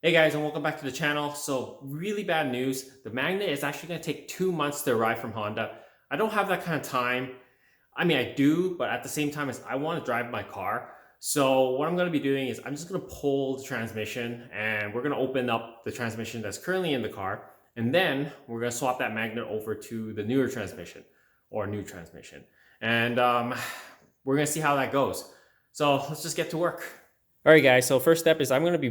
Hey guys, and welcome back to the channel. So really bad news. The magnet is actually going to take 2 months to arrive from Honda. I don't have that kind of time. I mean, I do, but at the same time as I want to drive my car. So what I'm going to be doing is I'm just going to pull the transmission and we're going to open up the transmission that's currently in the car. And then we're going to swap that magnet over to the newer transmission or new transmission. And we're going to see how that goes. So let's just get to work. All right, guys, so first step is I'm going to be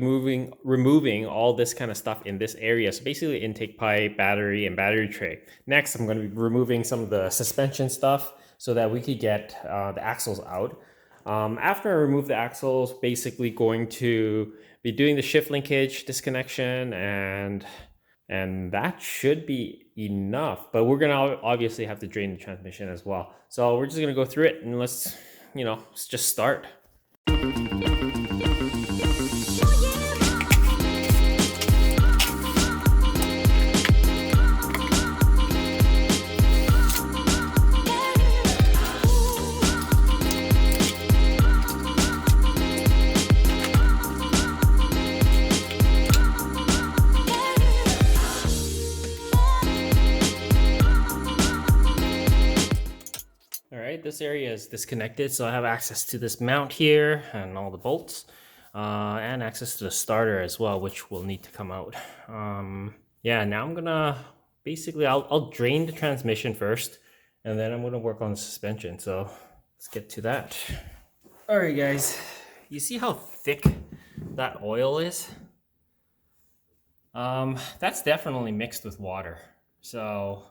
removing all this kind of stuff in this area. So basically intake pipe, battery, and battery tray. Next, I'm going to be removing some of the suspension stuff so that we could get the axles out. After I remove the axles, basically going to be doing the shift linkage disconnection and that should be enough. But we're going to obviously have to drain the transmission as well. So we're just going to go through it and let's just start. This area is disconnected, so I have access to this mount here and all the bolts, and access to the starter as well, which will need to come out. Yeah, now I'm gonna basically I'll drain the transmission first, and then I'm gonna work on the suspension. So let's get to that. All right, guys, you see how thick that oil is? That's definitely mixed with water, so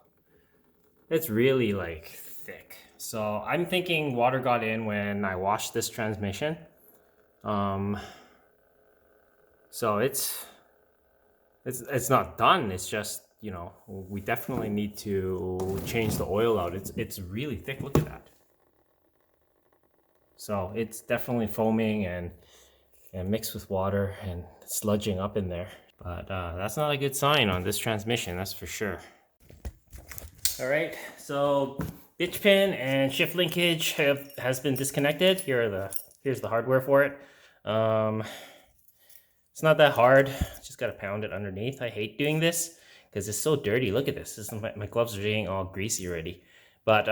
it's really like thick. So I'm thinking water got in when I washed this transmission. So it's not done. It's just, we definitely need to change the oil out. It's really thick. Look at that. So it's definitely foaming and mixed with water and sludging up in there. But that's not a good sign on this transmission, that's for sure. All right, so bitch pin and shift linkage has been disconnected. Here's the hardware for it. It's not that hard. Just gotta pound it underneath. I hate doing this because it's so dirty. Look at this. My gloves are getting all greasy already. But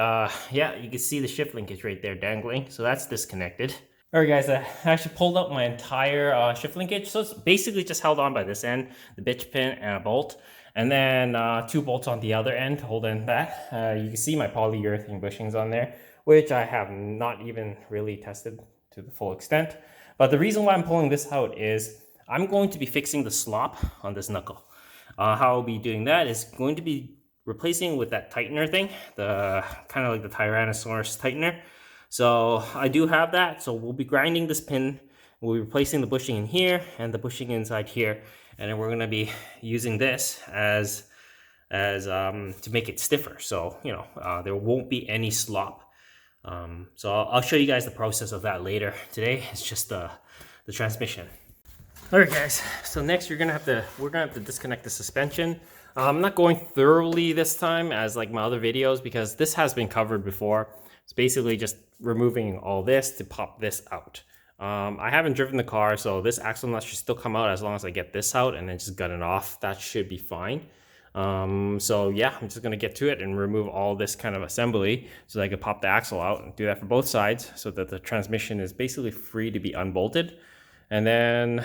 yeah, you can see the shift linkage right there dangling. So that's disconnected. All right, guys, I actually pulled up my entire shift linkage. So it's basically just held on by this end, the bitch pin and a bolt. And then 2 bolts on the other end to hold in that. You can see my polyurethane bushings on there, which I have not even really tested to the full extent. But the reason why I'm pulling this out is I'm going to be fixing the slop on this knuckle. How I'll be doing that is going to be replacing with that tightener thing, the kind of like the Tyrannosaurus tightener. So I do have that. So we'll be grinding this pin. We'll be replacing the bushing in here and the bushing inside here. And then we're going to be using this as to make it stiffer. So, there won't be any slop. So I'll show you guys the process of that later. Today, it's just the transmission. All right, guys. So next, we're gonna have to disconnect the suspension. I'm not going thoroughly this time as like my other videos because this has been covered before. It's basically just removing all this to pop this out. I haven't driven the car, so this axle nut should still come out as long as I get this out and then just gut it off. That should be fine. So yeah, I'm just gonna get to it and remove all this kind of assembly so that I can pop the axle out and do that for both sides so that the transmission is basically free to be unbolted. And then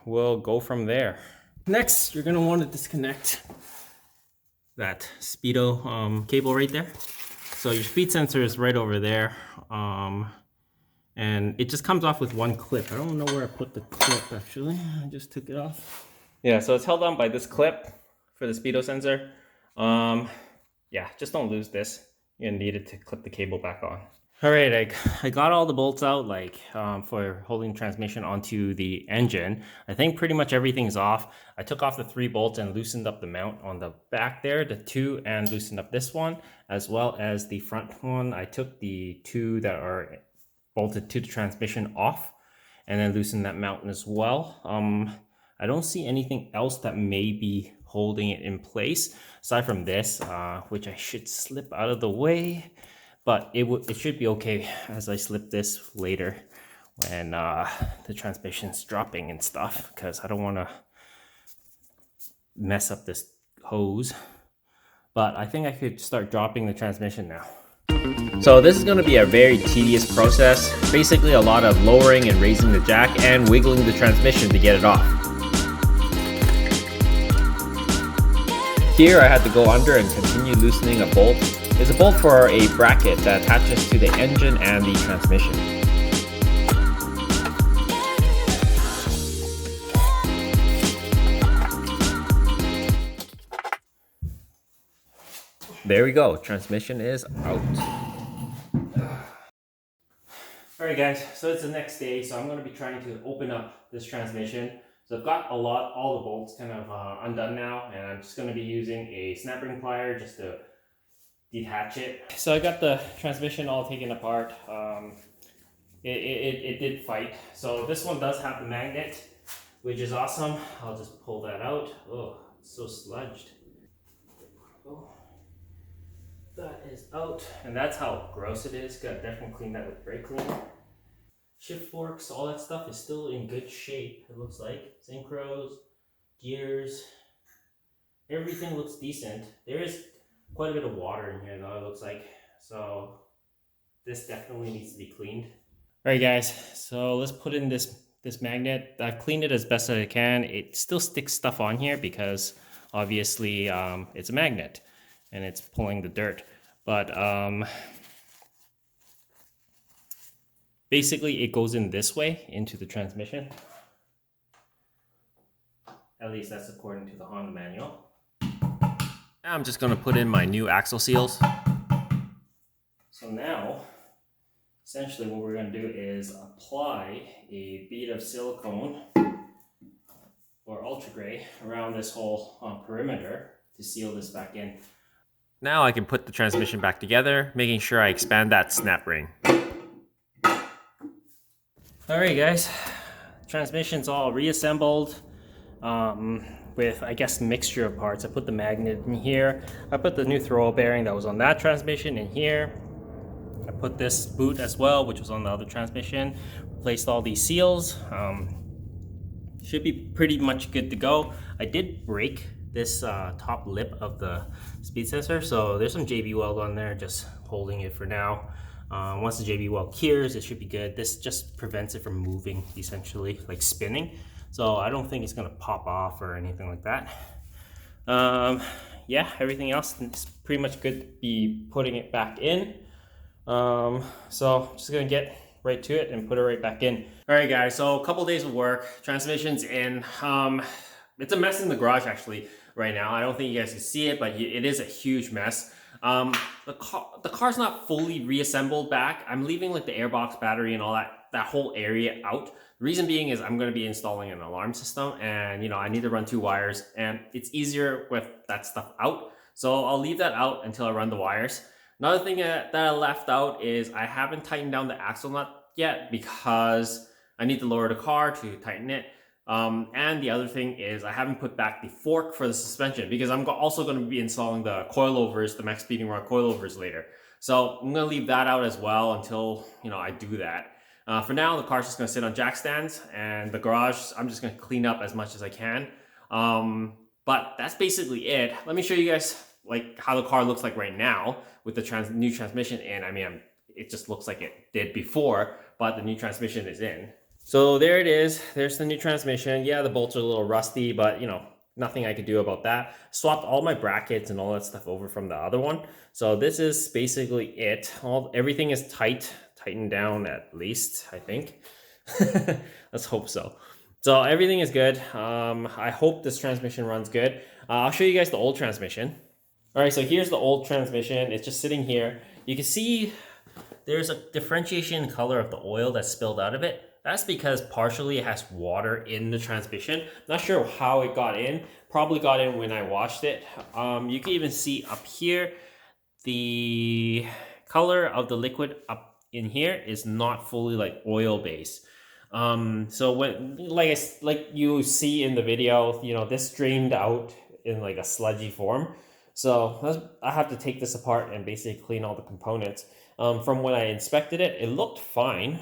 we'll go from there. Next, you're gonna want to disconnect that speedo cable right there. So your speed sensor is right over there. And it just comes off with one clip. I don't know where I put the clip actually. I just took it off. Yeah, so it's held on by this clip for the speedo sensor. Yeah, just don't lose this. You're gonna need it to clip the cable back on. All right, I got all the bolts out for holding transmission onto the engine. I think pretty much everything's off. I took off the 3 bolts and loosened up the mount on the back there, the 2, and loosened up this one, as well as the front one. I took the 2 that are bolted to the transmission off and then loosen that mount as well. I don't see anything else that may be holding it in place aside from this, which I should slip out of the way, but it should be okay as I slip this later when the transmission's dropping and stuff, because I don't want to mess up this hose. But I think I could start dropping the transmission now. So this is going to be a very tedious process. Basically a lot of lowering and raising the jack and wiggling the transmission to get it off. Here I had to go under and continue loosening a bolt. It's a bolt for a bracket that attaches to the engine and the transmission. There we go, transmission is out. Alright guys, so it's the next day, so I'm going to be trying to open up this transmission. So I've got all the bolts kind of undone now, and I'm just going to be using a snap ring plier just to detach it. So I got the transmission all taken apart. It did fight. So this one does have the magnet, which is awesome. I'll just pull that out. Oh, it's so sludged. Oh, that is out. And that's how gross it is. Gotta definitely clean that with brake cleaner. Shift forks, all that stuff is still in good shape, it looks like. Synchros, gears, everything looks decent. There is quite a bit of water in here though, it looks like. So this definitely needs to be cleaned. Alright guys, so let's put in this magnet. I've cleaned it as best as I can. It still sticks stuff on here because obviously it's a magnet and it's pulling the dirt. But basically, it goes in this way into the transmission. At least that's according to the Honda manual. Now I'm just going to put in my new axle seals. So now, essentially what we're going to do is apply a bead of silicone or ultra gray around this whole perimeter to seal this back in. Now I can put the transmission back together, making sure I expand that snap ring. Alright guys, transmission's all reassembled with, I guess, a mixture of parts. I put the magnet in here. I put the new throw bearing that was on that transmission in here. I put this boot as well, which was on the other transmission. Replaced all these seals. Should be pretty much good to go. I did break this top lip of the speed sensor, so there's some JB weld on there, just holding it for now. Once the JB weld cures, it should be good. This just prevents it from moving, essentially, like spinning. So I don't think it's gonna pop off or anything like that. Yeah, everything else is pretty much good to be putting it back in. So I'm just gonna get right to it and put it right back in. All right guys, so a couple days of work, transmission's in. It's a mess in the garage actually right now. I don't think you guys can see it, but it is a huge mess. The car's not fully reassembled back. I'm leaving like the airbox battery and all that whole area out. The reason being is I'm going to be installing an alarm system, and you know, I need to run 2 wires, and it's easier with that stuff out. So I'll leave that out until I run the wires. Another thing that I left out is I haven't tightened down the axle nut yet because I need to lower the car to tighten it. And the other thing is I haven't put back the fork for the suspension because I'm also going to be installing the coilovers, the max speeding rod coilovers later. So I'm going to leave that out as well until, you know, I do that. For now, the car's just going to sit on jack stands, and the garage, I'm just going to clean up as much as I can. But that's basically it. Let me show you guys like how the car looks like right now with the new transmission in. I mean, it just looks like it did before, but the new transmission is in. So there it is. There's the new transmission. Yeah, the bolts are a little rusty, but you know, nothing I could do about that. Swapped all my brackets and all that stuff over from the other one. So this is basically it. Everything is tightened down at least, I think. Let's hope so. So everything is good. I hope this transmission runs good. I'll show you guys the old transmission. All right, so here's the old transmission. It's just sitting here. You can see there's a differentiation in color of the oil that's spilled out of it. That's because partially it has water in the transmission. Not sure how it got in. Probably got in when I washed it. You can even see up here, the color of the liquid up in here is not fully like oil based. So when, like you see in the video, you know, this drained out in like a sludgy form. So I have to take this apart and basically clean all the components. From when I inspected it, it looked fine.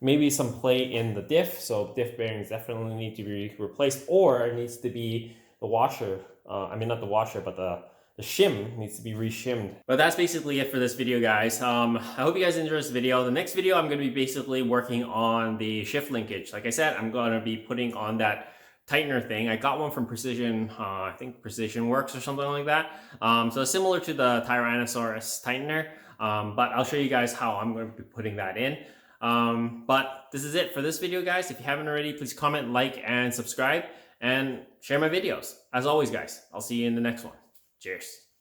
maybe some play in the diff, so diff bearings definitely need to be replaced, or it needs to be the washer, I mean not the washer, but the shim needs to be re-shimmed. But that's basically it for this video, guys. I hope you guys enjoyed this video. The next video, I'm going to be basically working on the shift linkage. Like I said, I'm going to be putting on that tightener thing. I got one from Precision, I think Precision Works or something like that. So similar to the Tyrannosaurus tightener, but I'll show you guys how I'm going to be putting that in. But this is it for this video, guys. If you haven't already, please comment, like, and subscribe, and share my videos. As always, guys, I'll see you in the next one. Cheers.